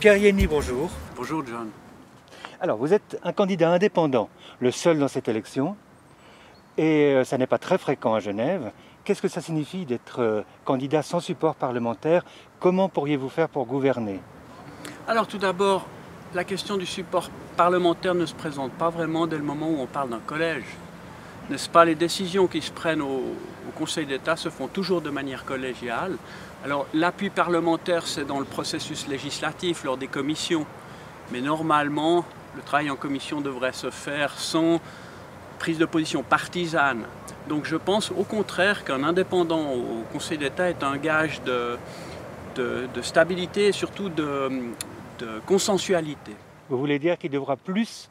Pierre Yenny, bonjour. Bonjour John. Alors, vous êtes un candidat indépendant, le seul dans cette élection, et ça n'est pas très fréquent à Genève. Qu'est-ce que ça signifie d'être candidat sans support parlementaire? Comment pourriez-vous faire pour gouverner? Alors tout d'abord, la question du support parlementaire ne se présente pas vraiment dès le moment où on parle d'un collège. N'est-ce pas? Les décisions qui se prennent au Conseil d'État se font toujours de manière collégiale. Alors l'appui parlementaire, c'est dans le processus législatif, lors des commissions. Mais normalement, le travail en commission devrait se faire sans prise de position partisane. Donc je pense au contraire qu'un indépendant au Conseil d'État est un gage de stabilité et surtout de consensualité. Vous voulez dire qu'il devra plus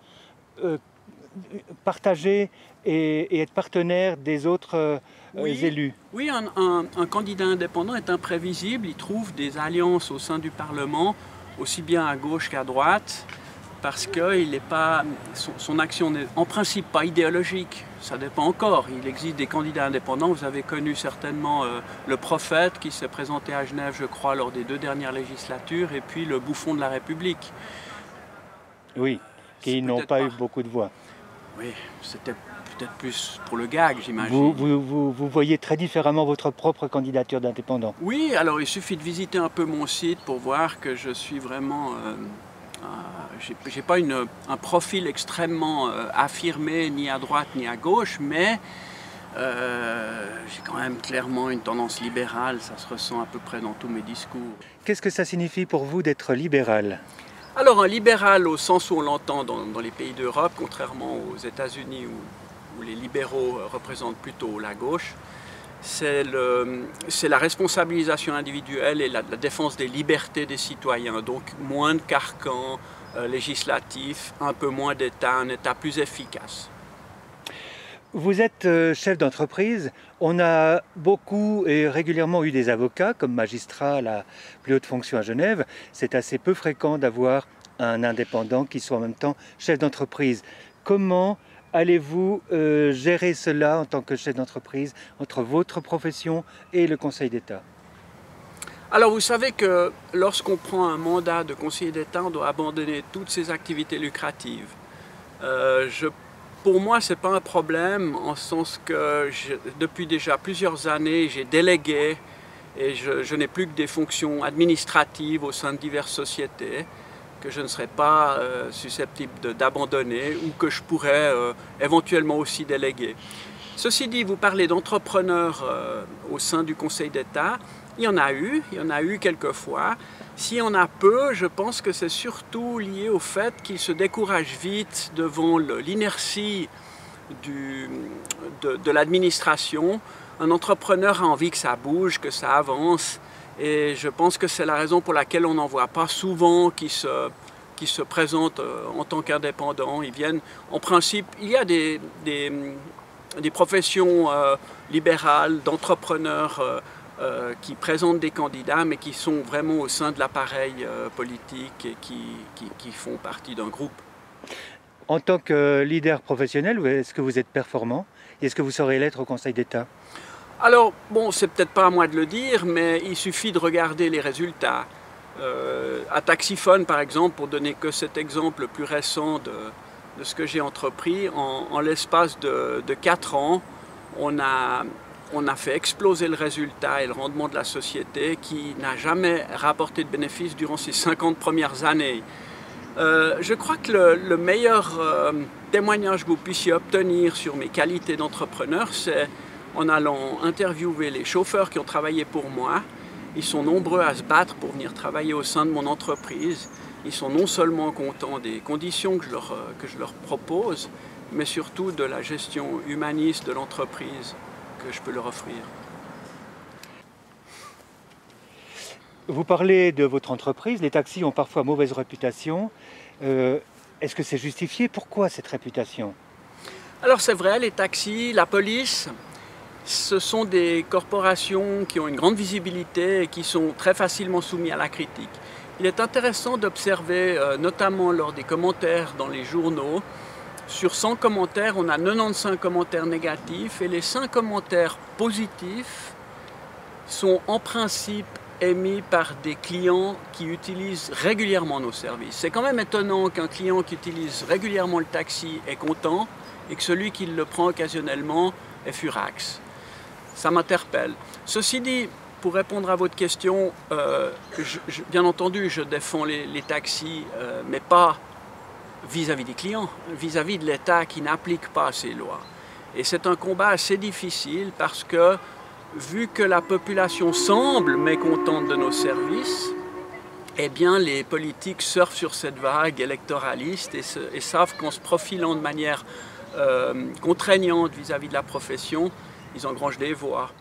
partager et être partenaire des autres élus? Oui, un candidat indépendant est imprévisible. Il trouve des alliances au sein du Parlement, aussi bien à gauche qu'à droite, parce que son action n'est en principe pas idéologique. Ça dépend encore. Il existe des candidats indépendants. Vous avez connu certainement le Prophète qui s'est présenté à Genève, je crois, lors des 2 dernières législatures, et puis le Bouffon de la République. Oui, qui n'ont pas eu beaucoup de voix. Oui, c'était peut-être plus pour le gag, j'imagine. Vous voyez très différemment votre propre candidature d'indépendant? Oui, alors il suffit de visiter un peu mon site pour voir que je suis vraiment... j'ai pas un profil extrêmement affirmé ni à droite ni à gauche, mais j'ai quand même clairement une tendance libérale, ça se ressent à peu près dans tous mes discours. Qu'est-ce que ça signifie pour vous d'être libéral? Alors un libéral au sens où on l'entend dans les pays d'Europe, contrairement aux États-Unis où les libéraux représentent plutôt la gauche, c'est la responsabilisation individuelle et la défense des libertés des citoyens. Donc moins de carcans législatifs, un peu moins d'État, un État plus efficace. Vous êtes chef d'entreprise. On a beaucoup et régulièrement eu des avocats comme magistrats à la plus haute fonction à Genève. C'est assez peu fréquent d'avoir un indépendant qui soit en même temps chef d'entreprise. Comment allez-vous gérer cela en tant que chef d'entreprise entre votre profession et le Conseil d'État? Alors vous savez que lorsqu'on prend un mandat de conseiller d'État, on doit abandonner toutes ses activités lucratives. Pour moi, ce n'est pas un problème, en ce sens que depuis déjà plusieurs années, j'ai délégué et je n'ai plus que des fonctions administratives au sein de diverses sociétés que je ne serais pas susceptible d'abandonner ou que je pourrais éventuellement aussi déléguer. Ceci dit, vous parlez d'entrepreneurs au sein du Conseil d'État. Il y en a eu quelquefois. S'il y en a peu, je pense que c'est surtout lié au fait qu'ils se découragent vite devant l'inertie de l'administration. Un entrepreneur a envie que ça bouge, que ça avance, et je pense que c'est la raison pour laquelle on n'en voit pas souvent qui se présentent en tant qu'indépendants. Ils viennent, en principe, il y a des professions libérales, d'entrepreneurs qui présentent des candidats, mais qui sont vraiment au sein de l'appareil politique et qui font partie d'un groupe. En tant que leader professionnel, est-ce que vous êtes performant? Est-ce que vous saurez l'être au Conseil d'État? Alors, bon, c'est peut-être pas à moi de le dire, mais il suffit de regarder les résultats. À Taxiphone, par exemple, pour donner que cet exemple le plus récent de ce que j'ai entrepris, en l'espace de 4 ans, on a fait exploser le résultat et le rendement de la société qui n'a jamais rapporté de bénéfices durant ces 50 premières années. Je crois que le meilleur témoignage que vous puissiez obtenir sur mes qualités d'entrepreneur, c'est en allant interviewer les chauffeurs qui ont travaillé pour moi. Ils sont nombreux à se battre pour venir travailler au sein de mon entreprise. Ils sont non seulement contents des conditions que je leur propose, mais surtout de la gestion humaniste de l'entreprise que je peux leur offrir. Vous parlez de votre entreprise. Les taxis ont parfois mauvaise réputation. Est-ce que c'est justifié? Pourquoi cette réputation? Alors c'est vrai, les taxis, la police, ce sont des corporations qui ont une grande visibilité et qui sont très facilement soumises à la critique. Il est intéressant d'observer, notamment lors des commentaires dans les journaux, sur 100 commentaires, on a 95 commentaires négatifs et les 5 commentaires positifs sont en principe émis par des clients qui utilisent régulièrement nos services. C'est quand même étonnant qu'un client qui utilise régulièrement le taxi est content et que celui qui le prend occasionnellement est furax. Ça m'interpelle. Ceci dit, pour répondre à votre question, bien entendu, je défends les taxis, mais pas vis-à-vis des clients, vis-à-vis de l'État qui n'applique pas ces lois. Et c'est un combat assez difficile parce que, vu que la population semble mécontente de nos services, eh bien les politiques surfent sur cette vague électoraliste et savent qu'en se profilant de manière contraignante vis-à-vis de la profession, ils engrangent des voix.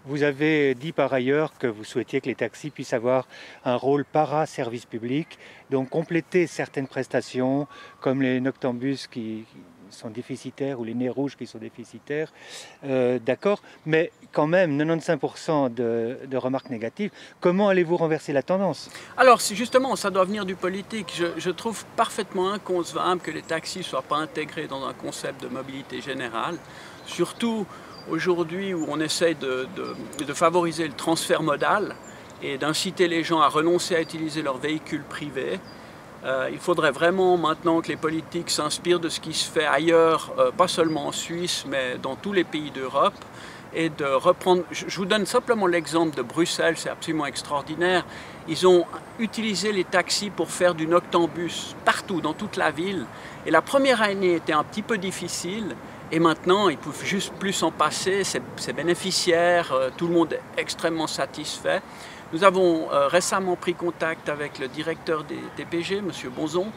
Vous avez dit par ailleurs que vous souhaitiez que les taxis puissent avoir un rôle para-service public, donc compléter certaines prestations comme les noctambus qui sont déficitaires ou les nez rouges qui sont déficitaires, d'accord, mais quand même 95% de remarques négatives. Comment allez-vous renverser la tendance? Alors justement, ça doit venir du politique. Je trouve parfaitement inconcevable que les taxis ne soient pas intégrés dans un concept de mobilité générale, surtout aujourd'hui où on essaye de favoriser le transfert modal et d'inciter les gens à renoncer à utiliser leur véhicule privé. Il faudrait vraiment maintenant que les politiques s'inspirent de ce qui se fait ailleurs, pas seulement en Suisse, mais dans tous les pays d'Europe, et de reprendre. Je vous donne simplement l'exemple de Bruxelles, c'est absolument extraordinaire. Ils ont utilisé les taxis pour faire du noctambus partout, dans toute la ville. Et la première année était un petit peu difficile, et maintenant ils ne peuvent juste plus s'en passer, c'est bénéficiaire, tout le monde est extrêmement satisfait. Nous avons récemment pris contact avec le directeur des TPG, M. Bonzon,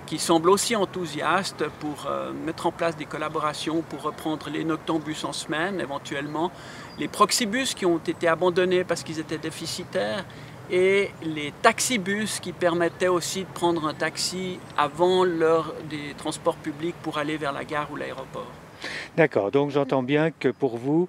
qui semble aussi enthousiaste pour mettre en place des collaborations pour reprendre les noctambus en semaine, éventuellement, les proxybus qui ont été abandonnés parce qu'ils étaient déficitaires, et les taxibus qui permettaient aussi de prendre un taxi avant l'heure des transports publics pour aller vers la gare ou l'aéroport. D'accord, donc j'entends bien que pour vous,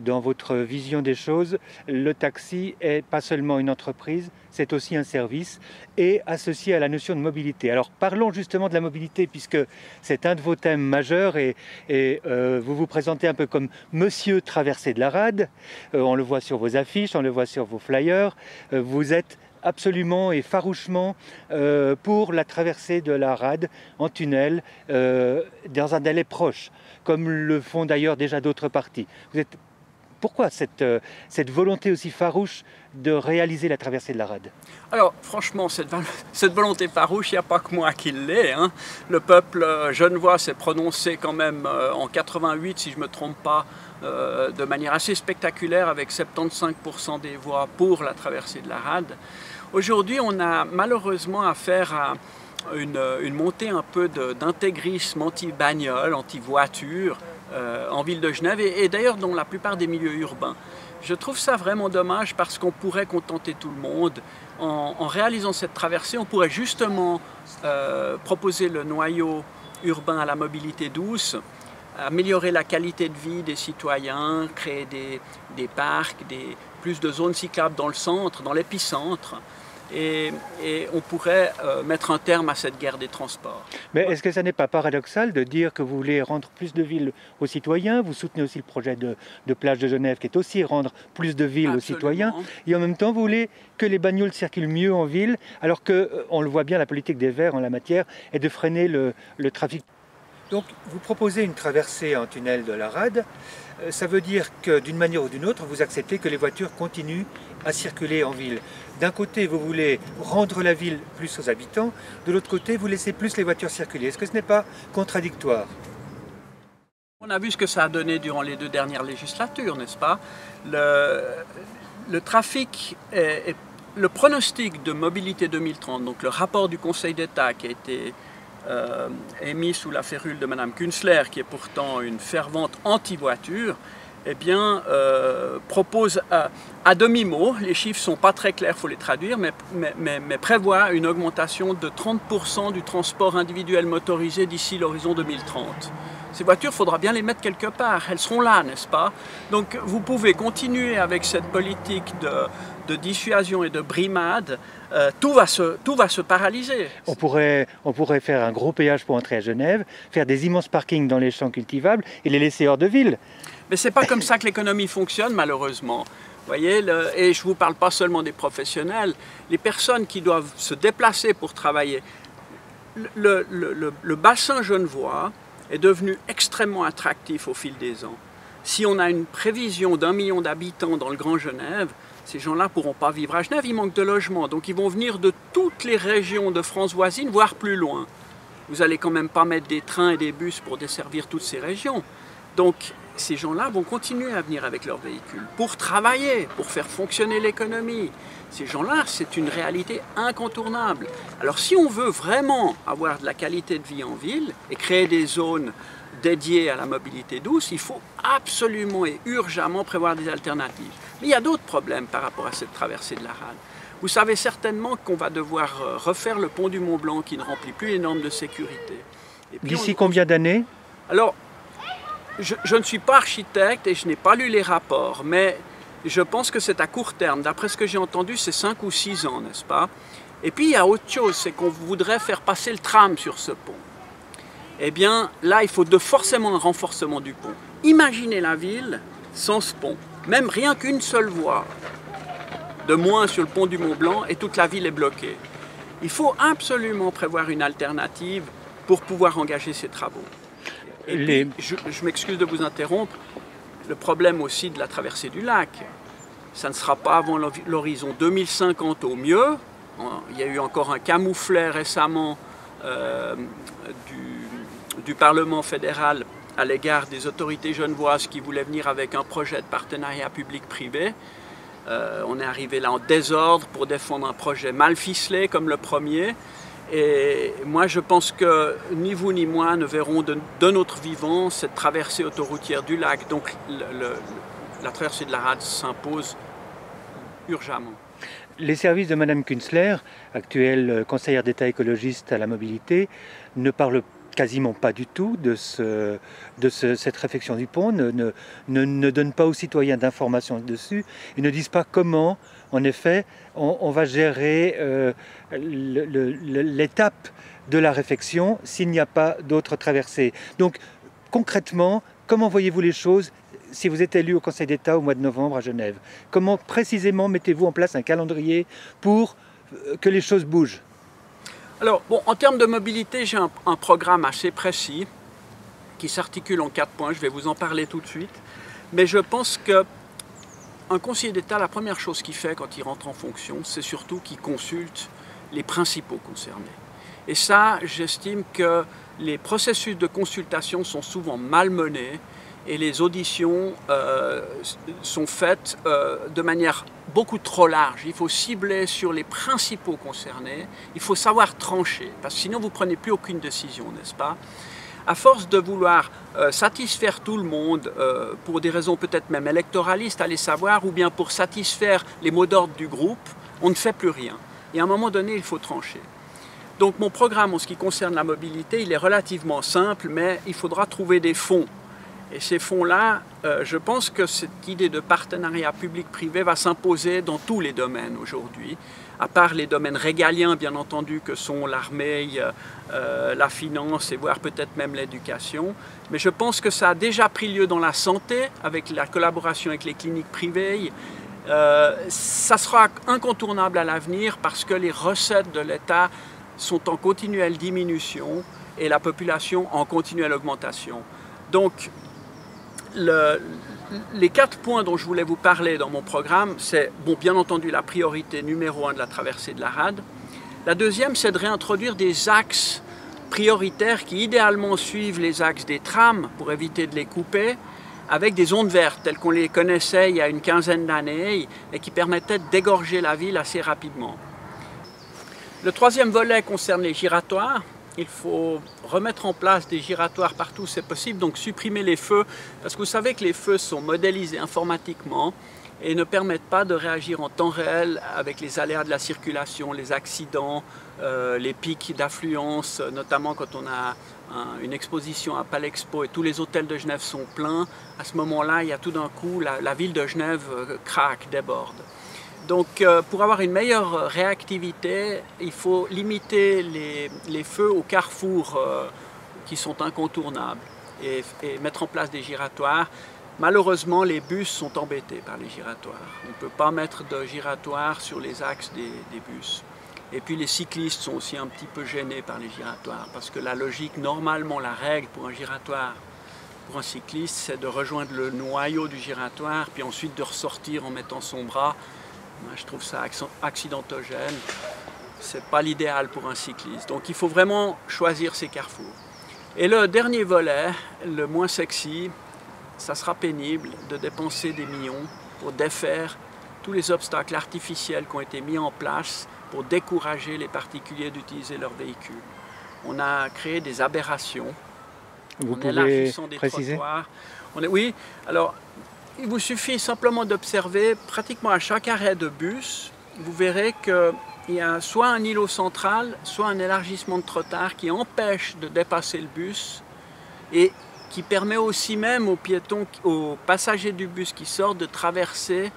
dans votre vision des choses, le taxi est pas seulement une entreprise, c'est aussi un service et associé à la notion de mobilité. Alors parlons justement de la mobilité puisque c'est un de vos thèmes majeurs et vous vous présentez un peu comme Monsieur Traversée de la Rade. On le voit sur vos affiches, on le voit sur vos flyers. Vous êtes absolument et farouchement pour la traversée de la rade en tunnel dans un délai proche, comme le font d'ailleurs déjà d'autres partis. Pourquoi cette volonté aussi farouche de réaliser la traversée de la rade? Alors franchement, cette volonté farouche, il n'y a pas que moi qui l'ai. Hein. Le peuple genevois s'est prononcé quand même en 88, si je ne me trompe pas, de manière assez spectaculaire avec 75% des voix pour la traversée de la rade. Aujourd'hui, on a malheureusement affaire à une montée un peu d'intégrisme anti-bagnole, anti-voiture en ville de Genève et d'ailleurs dans la plupart des milieux urbains. Je trouve ça vraiment dommage parce qu'on pourrait contenter tout le monde. En réalisant cette traversée, on pourrait justement proposer le noyau urbain à la mobilité douce, améliorer la qualité de vie des citoyens, créer des parcs, plus de zones cyclables dans le centre, dans l'épicentre. Et on pourrait mettre un terme à cette guerre des transports. Mais est-ce que ça n'est pas paradoxal de dire que vous voulez rendre plus de villes aux citoyens? Vous soutenez aussi le projet de plage de Genève qui est aussi rendre plus de villes aux citoyens. Et en même temps, vous voulez que les bagnoles circulent mieux en ville, alors qu'on le voit bien, la politique des Verts en la matière est de freiner le trafic. Donc vous proposez une traversée en tunnel de la rade. Ça veut dire que d'une manière ou d'une autre, vous acceptez que les voitures continuent à circuler en ville. D'un côté, vous voulez rendre la ville plus aux habitants, de l'autre côté, vous laissez plus les voitures circuler. Est-ce que ce n'est pas contradictoire? On a vu ce que ça a donné durant les 2 dernières législatures, n'est-ce pas? Le trafic, le pronostic de mobilité 2030, donc le rapport du Conseil d'État qui a été émis sous la férule de Mme Künzler, qui est pourtant une fervente anti-voiture, eh bien, propose à demi-mot, les chiffres ne sont pas très clairs, il faut les traduire, mais prévoit une augmentation de 30% du transport individuel motorisé d'ici l'horizon 2030. Ces voitures, il faudra bien les mettre quelque part, elles seront là, n'est-ce pas? Donc vous pouvez continuer avec cette politique de dissuasion et de brimade, tout va se paralyser. On pourrait faire un gros péage pour entrer à Genève, faire des immenses parkings dans les champs cultivables et les laisser hors de ville. Mais ce n'est pas comme ça que l'économie fonctionne, malheureusement. Voyez, et je ne vous parle pas seulement des professionnels, les personnes qui doivent se déplacer pour travailler. Le bassin genevois est devenu extrêmement attractif au fil des ans. Si on a une prévision d'1 million d'habitants dans le Grand Genève, ces gens-là ne pourront pas vivre à Genève, il manque de logements. Donc ils vont venir de toutes les régions de France voisine, voire plus loin. Vous n'allez quand même pas mettre des trains et des bus pour desservir toutes ces régions. Donc ces gens-là vont continuer à venir avec leurs véhicules pour travailler, pour faire fonctionner l'économie. Ces gens-là, c'est une réalité incontournable. Alors si on veut vraiment avoir de la qualité de vie en ville et créer des zones dédiées à la mobilité douce, il faut absolument et urgemment prévoir des alternatives. Mais il y a d'autres problèmes par rapport à cette traversée de la Rade. Vous savez certainement qu'on va devoir refaire le pont du Mont-Blanc qui ne remplit plus les normes de sécurité. D'ici combien d'années? Alors, je ne suis pas architecte et je n'ai pas lu les rapports, mais je pense que c'est à court terme. D'après ce que j'ai entendu, c'est 5 ou 6 ans, n'est-ce pas? Et puis il y a autre chose, c'est qu'on voudrait faire passer le tram sur ce pont. Eh bien, là, il faut forcément un renforcement du pont. Imaginez la ville sans ce pont, même rien qu'une seule voie de moins sur le pont du Mont-Blanc et toute la ville est bloquée. Il faut absolument prévoir une alternative pour pouvoir engager ces travaux. Et puis, je m'excuse de vous interrompre, le problème aussi de la traversée du lac, ça ne sera pas avant l'horizon 2050 au mieux. Il y a eu encore un camouflet récemment du Parlement fédéral à l'égard des autorités genevoises qui voulaient venir avec un projet de partenariat public-privé. On est arrivé là en désordre pour défendre un projet mal ficelé comme le premier. Et moi, je pense que ni vous ni moi ne verrons de notre vivant cette traversée autoroutière du lac. Donc la traversée de la Rade s'impose urgemment. Les services de Madame Künzler, actuelle conseillère d'État écologiste à la mobilité, ne parlent quasiment pas du tout de cette réfection du pont, ne donnent pas aux citoyens d'informations dessus. Ils ne disent pas comment, en effet, on va gérer l'étape de la réfection s'il n'y a pas d'autres traversées. Donc, concrètement, comment voyez-vous les choses si vous êtes élu au Conseil d'État au mois de novembre à Genève? Comment précisément mettez-vous en place un calendrier pour que les choses bougent? Alors, bon, en termes de mobilité, j'ai un programme assez précis qui s'articule en 4 points. Je vais vous en parler tout de suite. Mais je pense qu'un conseiller d'État, la première chose qu'il fait quand il rentre en fonction, c'est surtout qu'il consulte les principaux concernés. Et ça, j'estime que les processus de consultation sont souvent malmenés et les auditions sont faites de manière beaucoup trop large. Il faut cibler sur les principaux concernés, il faut savoir trancher, parce que sinon vous ne prenez plus aucune décision, n'est-ce pas? À force de vouloir satisfaire tout le monde, pour des raisons peut-être même électoralistes, allez savoir, ou bien pour satisfaire les mots d'ordre du groupe, on ne fait plus rien. Et à un moment donné, il faut trancher. Donc mon programme en ce qui concerne la mobilité, il est relativement simple, mais il faudra trouver des fonds. Et ces fonds-là, je pense que cette idée de partenariat public-privé va s'imposer dans tous les domaines aujourd'hui, à part les domaines régaliens, bien entendu, que sont l'armée, la finance et voire peut-être même l'éducation. Mais je pense que ça a déjà pris lieu dans la santé, avec la collaboration avec les cliniques privées. Ça sera incontournable à l'avenir parce que les recettes de l'État sont en continuelle diminution et la population en continuelle augmentation. Donc, les 4 points dont je voulais vous parler dans mon programme, c'est bien entendu la priorité numéro 1 de la traversée de la Rade. La deuxième, c'est de réintroduire des axes prioritaires qui idéalement suivent les axes des trams pour éviter de les couper, avec des ondes vertes telles qu'on les connaissait il y a une quinzaine d'années et qui permettaient de dégorger la ville assez rapidement. Le troisième volet concerne les giratoires. Il faut remettre en place des giratoires partout où c'est possible, donc supprimer les feux, parce que vous savez que les feux sont modélisés informatiquement et ne permettent pas de réagir en temps réel avec les aléas de la circulation, les accidents, les pics d'affluence, notamment quand on a une exposition à Palexpo et tous les hôtels de Genève sont pleins. À ce moment-là, il y a tout d'un coup, la ville de Genève craque, déborde. Donc pour avoir une meilleure réactivité, il faut limiter les feux aux carrefours qui sont incontournables et mettre en place des giratoires. Malheureusement, les bus sont embêtés par les giratoires. On ne peut pas mettre de giratoires sur les axes des bus. Et puis les cyclistes sont aussi un petit peu gênés par les giratoires parce que la logique, normalement la règle pour un giratoire, pour un cycliste, c'est de rejoindre le noyau du giratoire puis ensuite de ressortir en mettant son bras. Moi, je trouve ça accidentogène. Ce n'est pas l'idéal pour un cycliste. Donc il faut vraiment choisir ses carrefours. Et le dernier volet, le moins sexy, ça sera pénible de dépenser des millions pour défaire tous les obstacles artificiels qui ont été mis en place pour décourager les particuliers d'utiliser leur véhicule. On a créé des aberrations. Vous pouvez préciser ? Oui, alors il vous suffit simplement d'observer pratiquement à chaque arrêt de bus, vous verrez qu'il y a soit un îlot central, soit un élargissement de trottoir qui empêche de dépasser le bus et qui permet aussi même aux piétons, aux passagers du bus qui sortent de traverser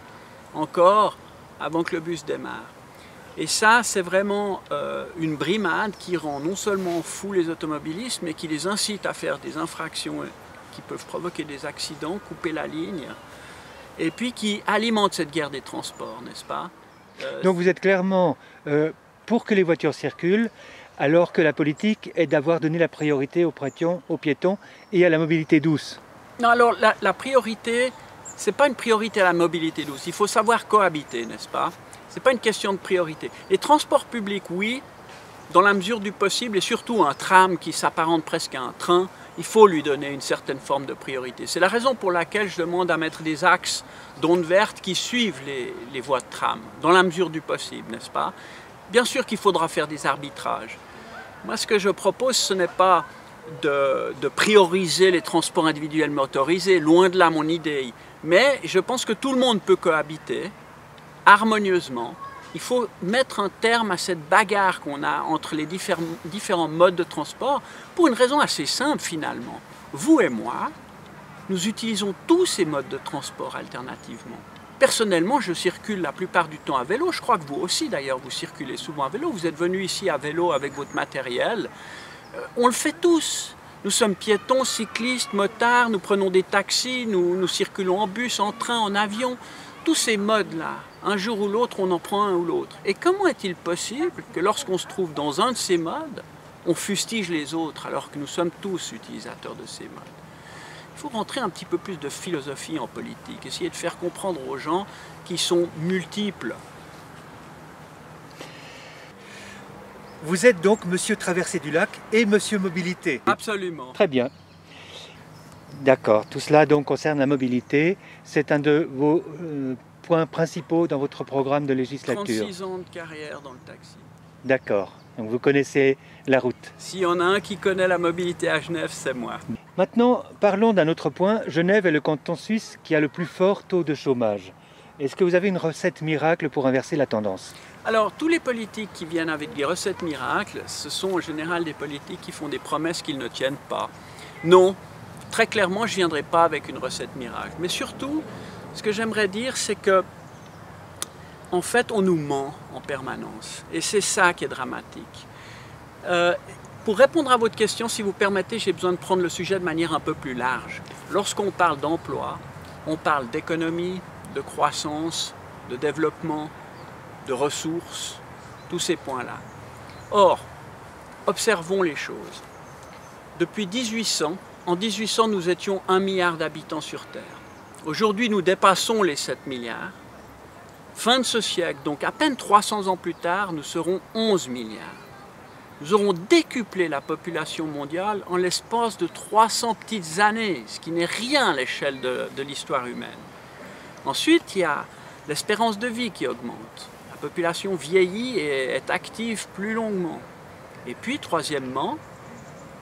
encore avant que le bus démarre. Et ça, c'est vraiment une brimade qui rend non seulement fous les automobilistes, mais qui les incite à faire des infractions qui peuvent provoquer des accidents, couper la ligne, et puis qui alimente cette guerre des transports, n'est-ce pas? Donc vous êtes clairement pour que les voitures circulent, alors que la politique est d'avoir donné la priorité aux piétons et à la mobilité douce. Non, alors la priorité, ce n'est pas une priorité à la mobilité douce. Il faut savoir cohabiter, n'est-ce pas? Ce n'est pas une question de priorité. Les transports publics, oui, dans la mesure du possible, et surtout un tram qui s'apparente presque à un train, il faut lui donner une certaine forme de priorité. C'est la raison pour laquelle je demande à mettre des axes d'ondes vertes qui suivent les voies de tram, dans la mesure du possible, n'est-ce pas? Bien sûr qu'il faudra faire des arbitrages. Moi, ce que je propose, ce n'est pas de prioriser les transports individuels motorisés, loin de là mon idée. Mais je pense que tout le monde peut cohabiter harmonieusement. Il faut mettre un terme à cette bagarre qu'on a entre les différents modes de transport pour une raison assez simple finalement. Vous et moi, nous utilisons tous ces modes de transport alternativement. Personnellement, je circule la plupart du temps à vélo. Je crois que vous aussi, d'ailleurs, vous circulez souvent à vélo. Vous êtes venu ici à vélo avec votre matériel. On le fait tous. Nous sommes piétons, cyclistes, motards, nous prenons des taxis, nous circulons en bus, en train, en avion. Tous ces modes-là, un jour ou l'autre, on en prend un ou l'autre. Et comment est-il possible que lorsqu'on se trouve dans un de ces modes, on fustige les autres alors que nous sommes tous utilisateurs de ces modes? Il faut rentrer un petit peu plus de philosophie en politique, essayer de faire comprendre aux gens qui sont multiples. Vous êtes donc Monsieur Traversée du Lac et Monsieur Mobilité. Absolument. Très bien. D'accord. Tout cela donc concerne la mobilité. C'est un de vos points principaux dans votre programme de législature. 36 ans de carrière dans le taxi. D'accord. Donc vous connaissez la route. S'il y en a un qui connaît la mobilité à Genève, c'est moi. Maintenant, parlons d'un autre point. Genève est le canton suisse qui a le plus fort taux de chômage. Est-ce que vous avez une recette miracle pour inverser la tendance? Alors, tous les politiques qui viennent avec des recettes miracles, ce sont en général des politiques qui font des promesses qu'ils ne tiennent pas. Non, très clairement, je ne viendrai pas avec une recette miracle. Mais surtout, ce que j'aimerais dire, c'est que, en fait, on nous ment en permanence. Et c'est ça qui est dramatique. Pour répondre à votre question, si vous permettez, j'ai besoin de prendre le sujet de manière un peu plus large. Lorsqu'on parle d'emploi, on parle d'économie, de croissance, de développement, de ressources, tous ces points-là. Or, observons les choses. Depuis 1800, en 1800, nous étions 1 milliard d'habitants sur Terre. Aujourd'hui, nous dépassons les 7 milliards. Fin de ce siècle, donc à peine 300 ans plus tard, nous serons 11 milliards. Nous aurons décuplé la population mondiale en l'espace de 300 petites années, ce qui n'est rien à l'échelle de l'histoire humaine. Ensuite, il y a l'espérance de vie qui augmente. La population vieillit et est active plus longuement. Et puis, troisièmement,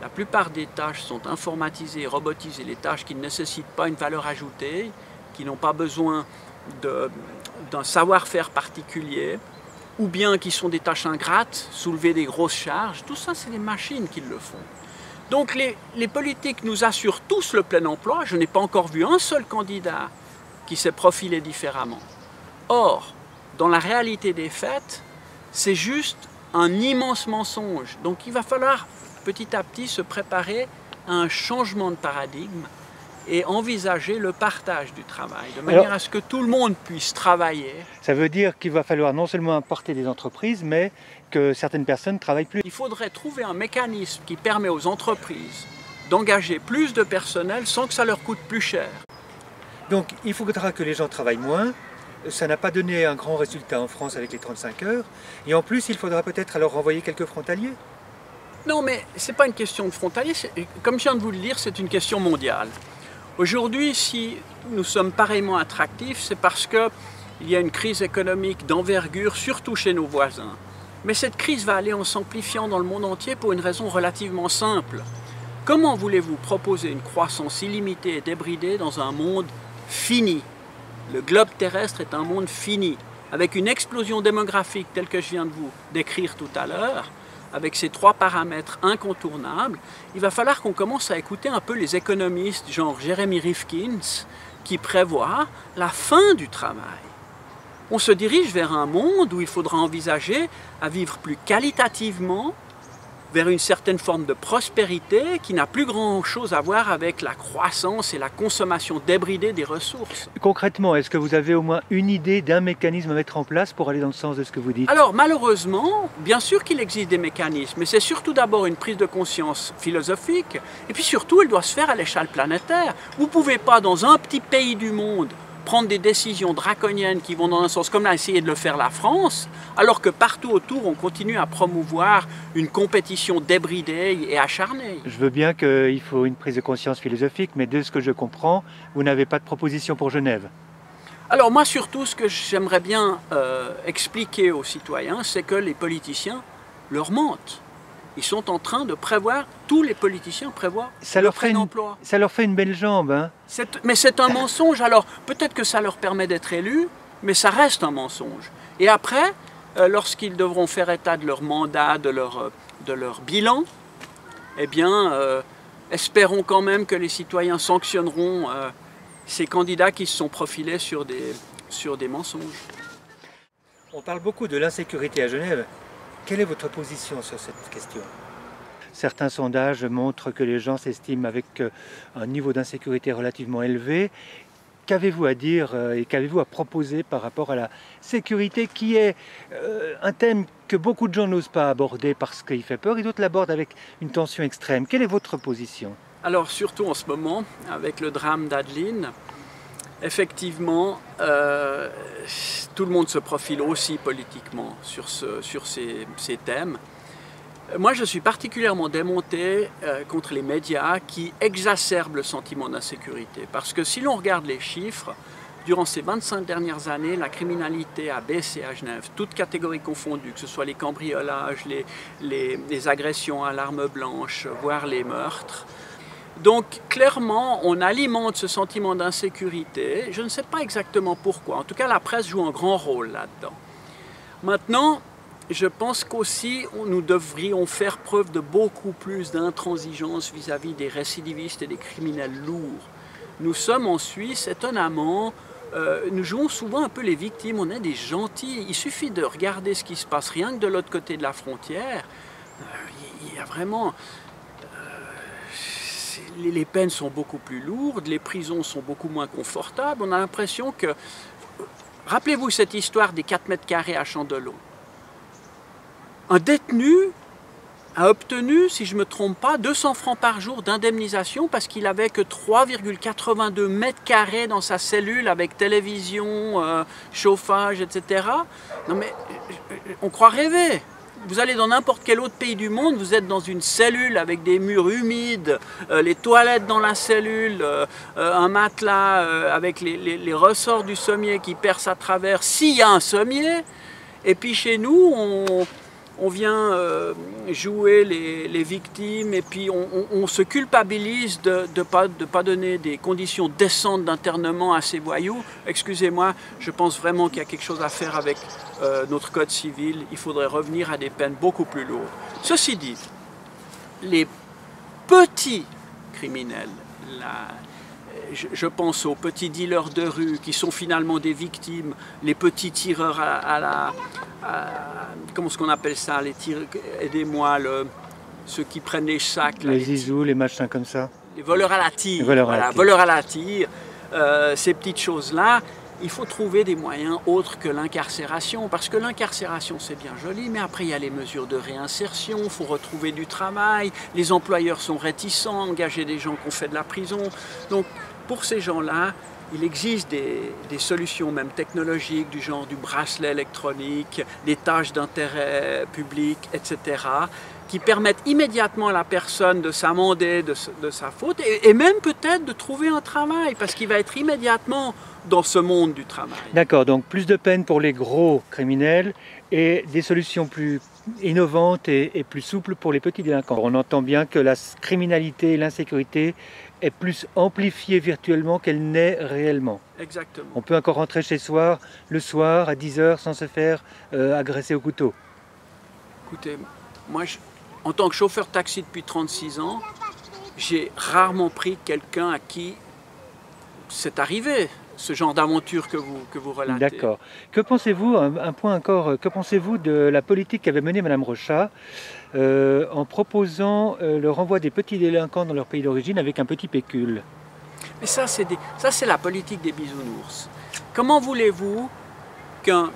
la plupart des tâches sont informatisées, robotisées, les tâches qui ne nécessitent pas une valeur ajoutée, qui n'ont pas besoin d'un savoir-faire particulier, ou bien qui sont des tâches ingrates, soulever des grosses charges, tout ça, c'est les machines qui le font. Donc les politiques nous assurent tous le plein emploi. Je n'ai pas encore vu un seul candidat qui s'est profilé différemment. Or, dans la réalité des faits, c'est juste un immense mensonge. Donc il va falloir petit à petit se préparer à un changement de paradigme et envisager le partage du travail, de manière à ce que tout le monde puisse travailler. Ça veut dire qu'il va falloir non seulement importer des entreprises, mais que certaines personnes travaillent plus. Il faudrait trouver un mécanisme qui permet aux entreprises d'engager plus de personnel sans que ça leur coûte plus cher. Donc il faudra que les gens travaillent moins. Ça n'a pas donné un grand résultat en France avec les 35 heures. Et en plus, il faudra peut-être alors renvoyer quelques frontaliers. Non, mais ce n'est pas une question de frontalier. Comme je viens de vous le dire, c'est une question mondiale. Aujourd'hui, si nous sommes pareillement attractifs, c'est parce qu'il y a une crise économique d'envergure, surtout chez nos voisins. Mais cette crise va aller en s'amplifiant dans le monde entier pour une raison relativement simple. Comment voulez-vous proposer une croissance illimitée et débridée dans un monde fini? Le globe terrestre est un monde fini, avec une explosion démographique telle que je viens de vous décrire tout à l'heure, avec ces 3 paramètres incontournables. Il va falloir qu'on commence à écouter un peu les économistes, genre Jeremy Rifkin, qui prévoient la fin du travail. On se dirige vers un monde où il faudra envisager à vivre plus qualitativement, vers une certaine forme de prospérité qui n'a plus grand-chose à voir avec la croissance et la consommation débridée des ressources. Concrètement, est-ce que vous avez au moins une idée d'un mécanisme à mettre en place pour aller dans le sens de ce que vous dites? Alors malheureusement, bien sûr qu'il existe des mécanismes, mais c'est surtout d'abord une prise de conscience philosophique, et puis surtout elle doit se faire à l'échelle planétaire. Vous ne pouvez pas, dans un petit pays du monde, prendre des décisions draconiennes qui vont dans un sens comme l'a essayé de le faire la France, alors que partout autour on continue à promouvoir une compétition débridée et acharnée. Je veux bien qu'il faut une prise de conscience philosophique, mais de ce que je comprends, vous n'avez pas de proposition pour Genève. Alors moi surtout, ce que j'aimerais bien expliquer aux citoyens, c'est que les politiciens leur mentent. Ils sont en train de prévoir, tous les politiciens prévoient le plein emploi. Ça leur fait une belle jambe, hein. Mais c'est un mensonge. Alors peut-être que ça leur permet d'être élus, mais ça reste un mensonge. Et après, lorsqu'ils devront faire état de leur mandat, de leur bilan, eh bien, espérons quand même que les citoyens sanctionneront ces candidats qui se sont profilés sur des mensonges. On parle beaucoup de l'insécurité à Genève. Quelle est votre position sur cette question? Certains sondages montrent que les gens s'estiment avec un niveau d'insécurité relativement élevé. Qu'avez-vous à dire et qu'avez-vous à proposer par rapport à la sécurité, qui est un thème que beaucoup de gens n'osent pas aborder parce qu'il fait peur, et d'autres l'abordent avec une tension extrême. Quelle est votre position? Alors surtout en ce moment, avec le drame d'Adeline, effectivement, tout le monde se profile aussi politiquement sur ces thèmes. Moi, je suis particulièrement démonté contre les médias qui exacerbent le sentiment d'insécurité. Parce que si l'on regarde les chiffres, durant ces 25 dernières années, la criminalité a baissé à Genève, toutes catégories confondues, que ce soit les cambriolages, les agressions à l'arme blanche, voire les meurtres. Donc clairement, on alimente ce sentiment d'insécurité. Je ne sais pas exactement pourquoi. En tout cas, la presse joue un grand rôle là-dedans. Maintenant, je pense qu'aussi nous devrions faire preuve de beaucoup plus d'intransigeance vis-à-vis des récidivistes et des criminels lourds. Nous sommes en Suisse, étonnamment, nous jouons souvent un peu les victimes, on est des gentils. Il suffit de regarder ce qui se passe rien que de l'autre côté de la frontière. Il y a vraiment... les peines sont beaucoup plus lourdes, les prisons sont beaucoup moins confortables. On a l'impression que... Rappelez-vous cette histoire des 4 mètres carrés à Chandelot. Un détenu a obtenu, si je ne me trompe pas, 200 francs par jour d'indemnisation parce qu'il n'avait que 3,82 mètres carrés dans sa cellule avec télévision, chauffage, etc. Non mais, on croit rêver. Vous allez dans n'importe quel autre pays du monde, vous êtes dans une cellule avec des murs humides, les toilettes dans la cellule, un matelas avec les ressorts du sommier qui percent à travers, s'il y a un sommier. Et puis chez nous, on vient jouer les victimes et puis on se culpabilise de ne pas donner des conditions décentes d'internement à ces voyous. Excusez-moi, je pense vraiment qu'il y a quelque chose à faire avec notre code civil. Il faudrait revenir à des peines beaucoup plus lourdes. Ceci dit, les petits criminels, je pense aux petits dealers de rue qui sont finalement des victimes, les petits tireurs comment est-ce qu'on appelle ça, les tireurs, aidez-moi, ceux qui prennent les sacs. Là, les zizous, les machins comme ça. Les voleurs à la tire. Voleurs Voleurs à la tire. Ces petites choses-là, il faut trouver des moyens autres que l'incarcération. Parce que l'incarcération, c'est bien joli, mais après, il y a les mesures de réinsertion, il faut retrouver du travail. Les employeurs sont réticents à engager des gens qui ont fait de la prison. Donc, pour ces gens-là, il existe des solutions même technologiques du genre du bracelet électronique, des tâches d'intérêt public, etc., qui permettent immédiatement à la personne de s'amender de sa faute et même peut-être de trouver un travail parce qu'il va être immédiatement dans ce monde du travail. D'accord, donc plus de peine pour les gros criminels et des solutions plus innovantes et plus souples pour les petits délinquants. On entend bien que la criminalité et l'insécurité est plus amplifiée virtuellement qu'elle n'est réellement. Exactement. On peut encore rentrer chez soi le soir à 10 h sans se faire agresser au couteau. Écoutez, moi, en tant que chauffeur taxi depuis 36 ans, j'ai rarement pris quelqu'un à qui c'est arrivé, ce genre d'aventure que vous relatez. D'accord. Que pensez-vous, un point encore, que pensez-vous de la politique qu'avait menée Mme Rochat en proposant le renvoi des petits délinquants dans leur pays d'origine avec un petit pécule? Mais ça, c'est la politique des bisounours. Comment voulez-vous qu'un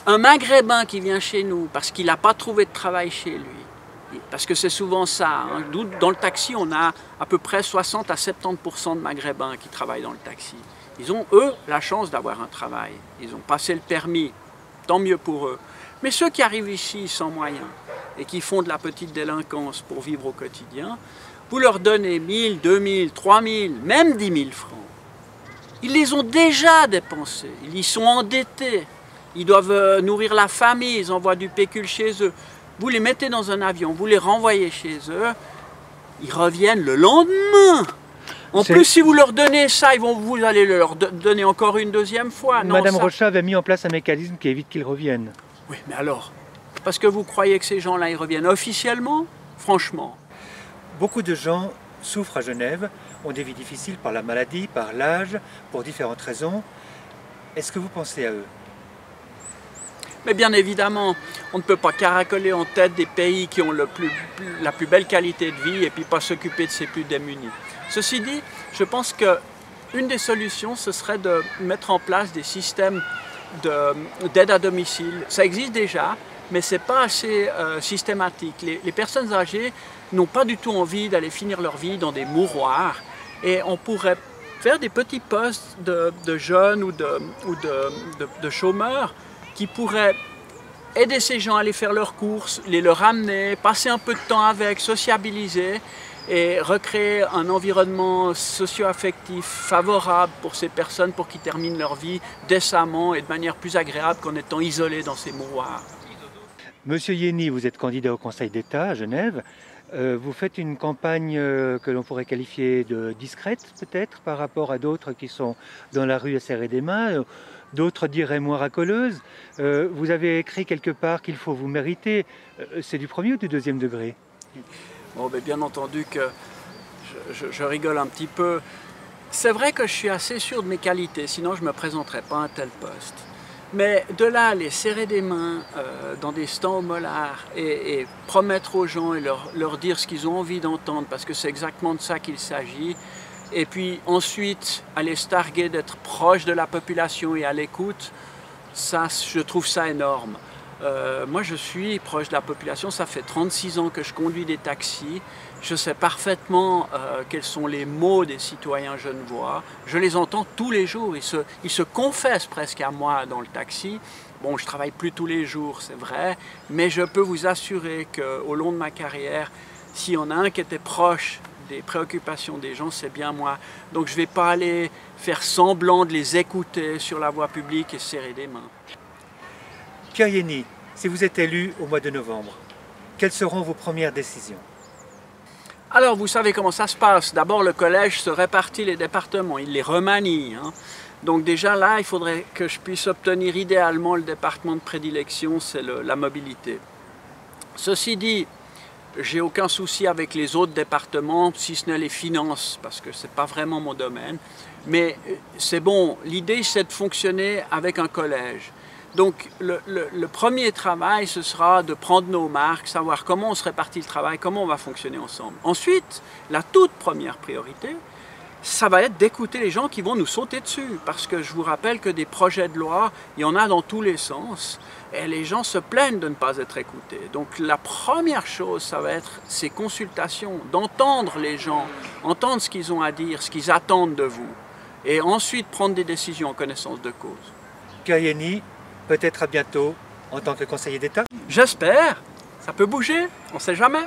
Maghrébin qui vient chez nous parce qu'il n'a pas trouvé de travail chez lui, parce que c'est souvent ça, hein. Dans le taxi, on a à peu près 60 à 70% de Maghrébins qui travaillent dans le taxi. Ils ont, eux, la chance d'avoir un travail. Ils ont passé le permis, tant mieux pour eux. Mais ceux qui arrivent ici sans moyens et qui font de la petite délinquance pour vivre au quotidien, vous leur donnez 1000, 2000, 3000, même 10 000 francs. Ils les ont déjà dépensés, ils y sont endettés. Ils doivent nourrir la famille, ils envoient du pécule chez eux. Vous les mettez dans un avion, vous les renvoyez chez eux, ils reviennent le lendemain. En plus, si vous leur donnez ça, vous allez leur donner encore une deuxième fois. Non, Madame Rochat avait mis en place un mécanisme qui évite qu'ils reviennent. Oui, mais alors, parce que vous croyez que ces gens-là, ils reviennent officiellement? Franchement. Beaucoup de gens souffrent à Genève, ont des vies difficiles par la maladie, par l'âge, pour différentes raisons. Est-ce que vous pensez à eux? Mais bien évidemment, on ne peut pas caracoler en tête des pays qui ont la plus belle qualité de vie et puis pas s'occuper de ces plus démunis. Ceci dit, je pense qu'une des solutions, ce serait de mettre en place des systèmes d'aide à domicile. Ça existe déjà, mais ce n'est pas assez systématique. Les personnes âgées n'ont pas du tout envie d'aller finir leur vie dans des mouroirs et on pourrait faire des petits postes de jeunes ou de chômeurs qui pourraient aider ces gens à aller faire leurs courses, les leur ramener, passer un peu de temps avec, sociabiliser et recréer un environnement socio-affectif favorable pour ces personnes pour qu'ils terminent leur vie décemment et de manière plus agréable qu'en étant isolés dans ces mouroirs. Monsieur Yenny, vous êtes candidat au Conseil d'État à Genève. Vous faites une campagne que l'on pourrait qualifier de discrète peut-être par rapport à d'autres qui sont dans la rue à serrer des mains. D'autres diraient moins racoleuse. Vous avez écrit quelque part qu'il faut vous mériter. C'est du premier ou du deuxième degré? Bon, ben, bien entendu que je rigole un petit peu. C'est vrai que je suis assez sûr de mes qualités, sinon je ne me présenterais pas à un tel poste. Mais de là, aller serrer des mains dans des stands au Mollard et promettre aux gens et leur dire ce qu'ils ont envie d'entendre, parce que c'est exactement de ça qu'il s'agit, et puis ensuite aller se targuer d'être proche de la population et à l'écoute, ça, je trouve ça énorme. Moi, je suis proche de la population, ça fait 36 ans que je conduis des taxis. Je sais parfaitement quels sont les mots des citoyens genevois. Je les entends tous les jours. Ils se confessent presque à moi dans le taxi. Bon, je ne travaille plus tous les jours, c'est vrai, mais je peux vous assurer qu'au long de ma carrière, s'il y en a un qui était proche des préoccupations des gens, c'est bien moi. Donc je ne vais pas aller faire semblant de les écouter sur la voie publique et serrer des mains. Pierre Yenny, si vous êtes élu au mois de novembre, quelles seront vos premières décisions? Alors, vous savez comment ça se passe. D'abord, le collège se répartit les départements, il les remanie, hein. Donc déjà là, il faudrait que je puisse obtenir idéalement le département de prédilection, c'est la mobilité. Ceci dit, j'ai aucun souci avec les autres départements, si ce n'est les finances, parce que ce n'est pas vraiment mon domaine. Mais c'est bon, l'idée c'est de fonctionner avec un collège. Donc le premier travail, ce sera de prendre nos marques, savoir comment on se répartit le travail, comment on va fonctionner ensemble. Ensuite, la toute première priorité, ça va être d'écouter les gens qui vont nous sauter dessus. Parce que je vous rappelle que des projets de loi, il y en a dans tous les sens. Et les gens se plaignent de ne pas être écoutés. Donc la première chose, ça va être ces consultations, d'entendre les gens, entendre ce qu'ils ont à dire, ce qu'ils attendent de vous. Et ensuite prendre des décisions en connaissance de cause. Pierre Yenny, peut-être à bientôt en tant que conseiller d'État. J'espère, ça peut bouger, on ne sait jamais.